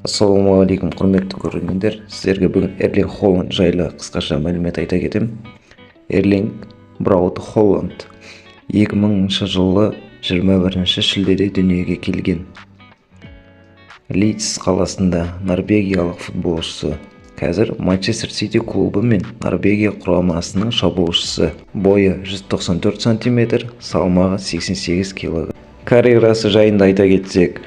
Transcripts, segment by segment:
Ассалаумағалейкум, құрметті көрермендер. Сіздерге бүгін Эрлинг Холланд жайлы қысқаша мәлімет айта кетемін. Эрлинг Браут Холланд 2000 жылы 21 шілдеде дүниеге келген. Лидс қаласында норвегиялық футболшысы. Қазір Манчестер Сити клубы мен Норвегия құрамасының шабуылшысы. Бойы 194 см, салмағы 88 кг. Карьерасы жайында айта кетсек,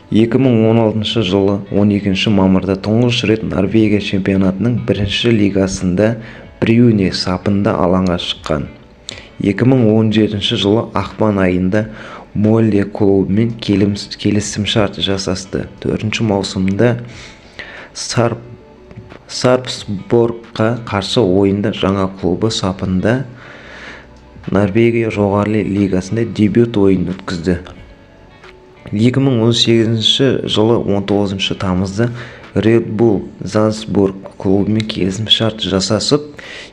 2016 жылы 12 мамырда тұңғыш рет Норвегия чемпионатының бірінші лигасында Брюне сапында алаңға шыққан. 2017 жылы ақпан айында Молде клубымен келісімшарт жасасты. 4 маусымда Сарпсборгқа қарсы ойында жаңа клубы сапында Норвегия жоғары лигасында дебют ойынын өткізді. 2018 жылы 19 тамызда Red Bull Salzburg клубымен келісімшарт жасасып,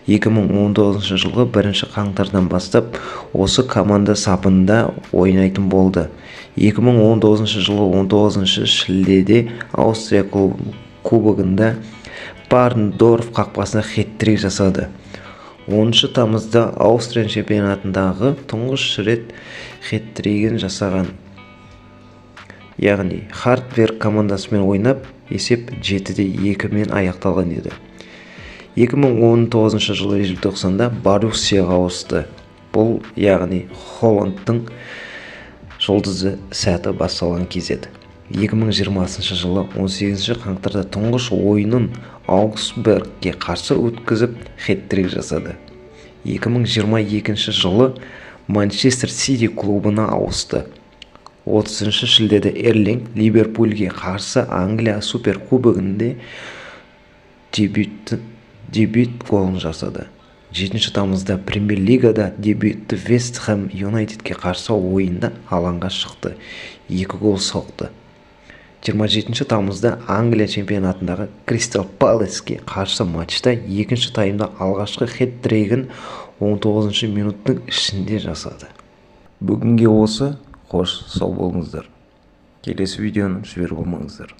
2019 жылғы 1 қаңтардан бастап осы команда сапында ойнайтын болды. 2019 жылы 19 шілдеде Аустрия кубогында Барндорф қақпасына хет-трик жасады. 10 тамызда Аустрия чемпионатындағы тұңғыш рет хет-тригін жасаған. Яғни Хартверк командасымен ойнап, есеп 7-2 аяқталған еді. 2019 жылы желтоқсанда Боруссияға ауысты. Бұл, яғни Холландтың жұлдызы сәті басталған кез еді. 2020 жылы 18 қаңтарда тұңғыш ойынын Аугсбургке қарсы өткізіп хет-трик жасады. 2022 жылы Манчестер Сити клубына ауысты. 30 шілдеде Эрлинг Ливерпульге қарсы Англия суперкубогында дебют голын жасады. 7 тамызда Премьер-лигада дебютті Вест Хэм Юнайтедке қарсы ойында алаңға шықты. 2 гол соқты. 27 тамызда Англия чемпионатындағы Кристал Пэласке қарсы матчта 2 таймда алғашқы хет-тригін 19 минуттың ішінде жасады. Бүгінге осы. Қош, сау болыңыздар. Келесі видеоны жіберіп алмаңыздар.